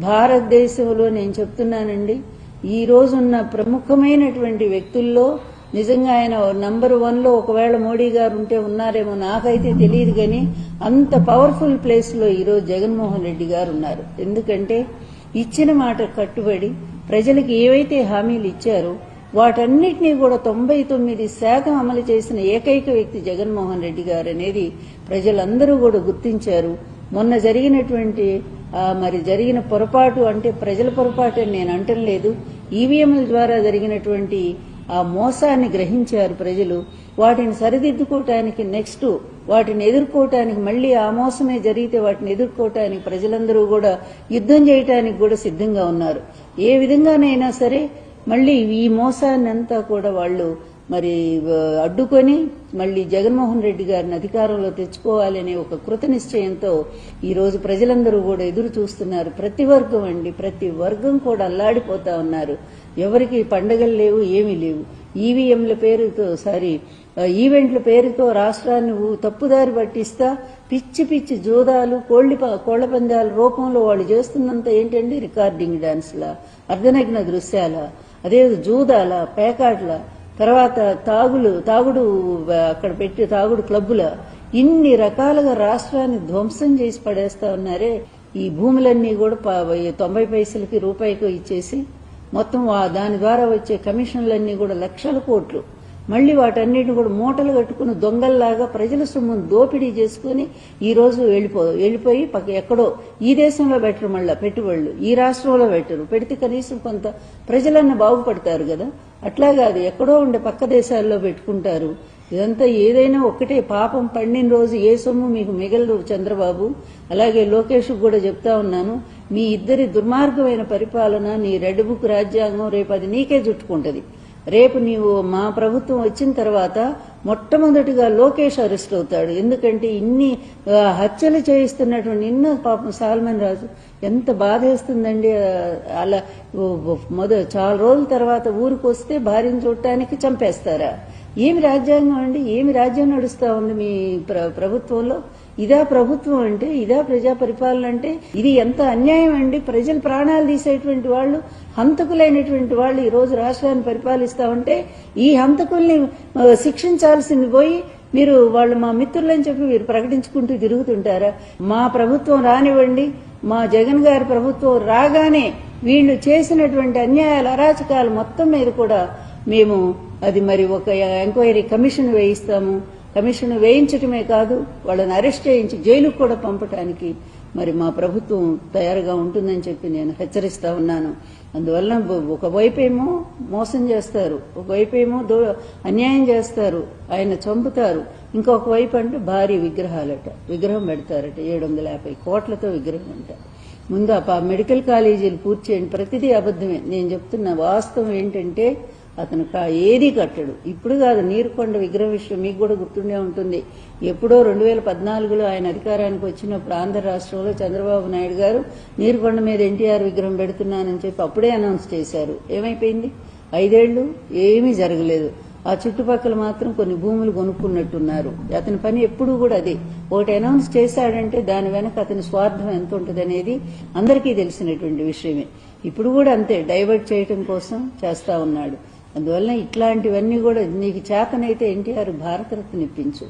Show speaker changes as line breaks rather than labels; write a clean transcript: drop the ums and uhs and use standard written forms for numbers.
భారతదేశంలో నేను చెప్తున్నానండి, ఈ రోజున్న ప్రముఖమైనటువంటి వ్యక్తుల్లో నిజంగా ఆయన నంబర్ 1లో ఒకవేళ మోడీ గారు ఉంటే ఉన్నారేమో, నాకైతే తెలియదు. కానీ అంత పవర్ఫుల్ ప్లేస్ లో ఈరోజు జగన్మోహన్ రెడ్డి గారు ఉన్నారు. ఎందుకంటే ఇచ్చిన మాట కట్టుబడి ప్రజలకు ఏవైతే హామీలు ఇచ్చారో వాటన్నిటినీ కూడా 99% అమలు చేసిన ఏకైక వ్యక్తి జగన్మోహన్ రెడ్డి గారు అనేది ప్రజలందరూ కూడా గుర్తించారు. మొన్న జరిగినటువంటి జరిగిన పొరపాటు అంటే ప్రజల పొరపాటు అని నేను అంటం లేదు, ఈవీఎంల ద్వారా జరిగినటువంటి ఆ మోసాన్ని గ్రహించారు ప్రజలు. వాటిని సరిదిద్దుకోవటానికి నెక్స్ట్ వాటిని ఎదుర్కోవటానికి, మళ్లీ ఆ మోసమే జరిగితే వాటిని ఎదుర్కోవటానికి ప్రజలందరూ కూడా యుద్ధం చేయటానికి కూడా సిద్ధంగా ఉన్నారు. ఏ విధంగానైనా సరే మళ్లీ ఈ మోసాన్ని అంతా కూడా వాళ్ళు అడ్డుకొని మళ్లీ జగన్మోహన్ రెడ్డి గారిని అధికారంలో తెచ్చుకోవాలనే ఒక కృత నిశ్చయంతో ఈ రోజు ప్రజలందరూ కూడా ఎదురు చూస్తున్నారు. ప్రతి వర్గం కూడా అల్లాడిపోతా ఉన్నారు. ఎవరికి పండగలు లేవు, ఏమీ లేవు. ఈవీఎంల పేరుతో ఈవెంట్ల పేరుతో రాష్ట్రాన్ని తప్పుదారి పట్టిస్తా పిచ్చి జూదాలు, కోళ్ల పందాల రూపంలో వాళ్ళు చేస్తున్నంత ఏంటండి, రికార్డింగ్ డాన్స్ల, అర్ధనగ్న దృశ్యాల, అదే జూదాల, పేకాట్ల, తర్వాత తాగుడు అక్కడ పెట్టి తాగుడు క్లబ్బుల, ఇన్ని రకాలుగా రాష్ట్రాన్ని ధ్వంసం చేసి పడేస్తా ఉన్నారే. ఈ భూములన్నీ కూడా 90 పైసలకి రూపాయికి ఇచ్చేసి మొత్తం దాని ద్వారా వచ్చే కమిషన్లన్నీ కూడా లక్షల కోట్లు, మళ్లీ వాటన్నిటిని కూడా మూటలు కట్టుకుని దొంగల్లాగా ప్రజల సొమ్మును దోపిడీ చేసుకుని ఈ రోజు వెళ్లిపోయి ఎక్కడో ఈ దేశంలో పెట్టరు, మళ్ళా పెట్టుబడులు ఈ రాష్ట్రంలో పెడితే కనీసం కొంత ప్రజలన్న బాగుపడతారు కదా. అట్లా కాదు, ఎక్కడో ఉండే పక్క దేశాల్లో పెట్టుకుంటారు. ఇదంతా ఏదైనా ఒక్కటే, పాపం పండిన రోజు ఏ సొమ్ము మీకు మిగలదు చంద్రబాబు. అలాగే లోకేష్ కూడా చెప్తా ఉన్నాను, మీ ఇద్దరి దుర్మార్గమైన పరిపాలన, నీ రెడ్ బుక్ రాజ్యాంగం రేపు అది నీకే చుట్టుకుంటది. రేపు నీవు మా ప్రభుత్వం వచ్చిన తర్వాత మొట్టమొదటిగా లోకేష్ అరెస్ట్ అవుతాడు. ఎందుకంటే ఇన్ని హత్యలు చేయిస్తున్నటువంటి నిన్న పాపం సాల్మన్ రాజు ఎంత బాధేస్తుందండి. అలా చాలా రోజుల తర్వాత ఊరికి వస్తే భార్యను చూడటానికి చంపేస్తారా? ఏమి రాజ్యాంగం అండి, ఏమి రాజ్యం నడుస్తా ఉంది మీ ప్రభుత్వంలో? ఇదా ప్రభుత్వం అంటే, ఇదా ప్రజా పరిపాలన అంటే? ఇది ఎంత అన్యాయం అండి. ప్రజలు ప్రాణాలు తీసేటువంటి వాళ్ళు, హంతకులైనటువంటి వాళ్ళు ఈ రోజు రాష్ట్రాన్ని పరిపాలిస్తా ఉంటే ఈ హంతకుల్ని శిక్షించాల్సింది పోయి మీరు వాళ్ళు మా మిత్రులని చెప్పి మీరు ప్రకటించుకుంటూ తిరుగుతుంటారా? మా ప్రభుత్వం రానివ్వండి, మా జగన్ గారి ప్రభుత్వం రాగానే వీళ్ళు చేసినటువంటి అన్యాయాలు, అరాచకాలు మొత్తం మీద కూడా మేము అది ఒక ఎంక్వైరీ కమిషన్ వేయిస్తాము. కమిషన్ వేయించటమే కాదు, వాళ్ళని అరెస్ట్ చేయించి జైలుకు కూడా పంపటానికి మా ప్రభుత్వం తయారుగా ఉంటుందని చెప్పి నేను హెచ్చరిస్తా ఉన్నాను. అందువల్ల ఒకవైపేమో మోసం చేస్తారు, ఒకవైపేమో అన్యాయం చేస్తారు, ఆయన చంపుతారు. ఇంకొక వైపు అంటే భారీ విగ్రహం పెడతారట, 750 కోట్లతో విగ్రహం అంట. ముందు మెడికల్ కాలేజీలు పూర్తి చేయండి. ప్రతిదీ అబద్దమే. నేను చెప్తున్న వాస్తవం ఏంటంటే అతను ఏది కట్టడు. ఇప్పుడు కాదు, నీరుకొండ విగ్రహం విషయం మీకు కూడా గుర్తుండే ఉంటుంది. ఎప్పుడో 2014లో ఆయన అధికారానికి వచ్చినప్పుడు ఆంధ్ర రాష్ట్రంలో చంద్రబాబు నాయుడు గారు నీరుకొండ మీద ఎన్టీఆర్ విగ్రహం పెడుతున్నానని చెప్పి అప్పుడే అనౌన్స్ చేశారు. ఏమైపోయింది? 5 ఏళ్లు ఏమీ జరగలేదు. ఆ చుట్టుపక్కల మాత్రం కొన్ని భూములు కొనుక్కున్నట్టున్నారు. అతని పని ఎప్పుడూ కూడా అదే. ఒకటి అనౌన్స్ చేశాడంటే దాని వెనక అతని స్వార్థం ఎంత ఉంటుంది అనేది అందరికీ తెలిసినటువంటి విషయమే. ఇప్పుడు కూడా అంతే, డైవర్ట్ చేయటం కోసం చేస్తా ఉన్నాడు. అందువల్ల ఇట్లాంటివన్నీ కూడా నీకు చేతనైతే ఎన్టీఆర్ భారతరత్న ఇప్పించు.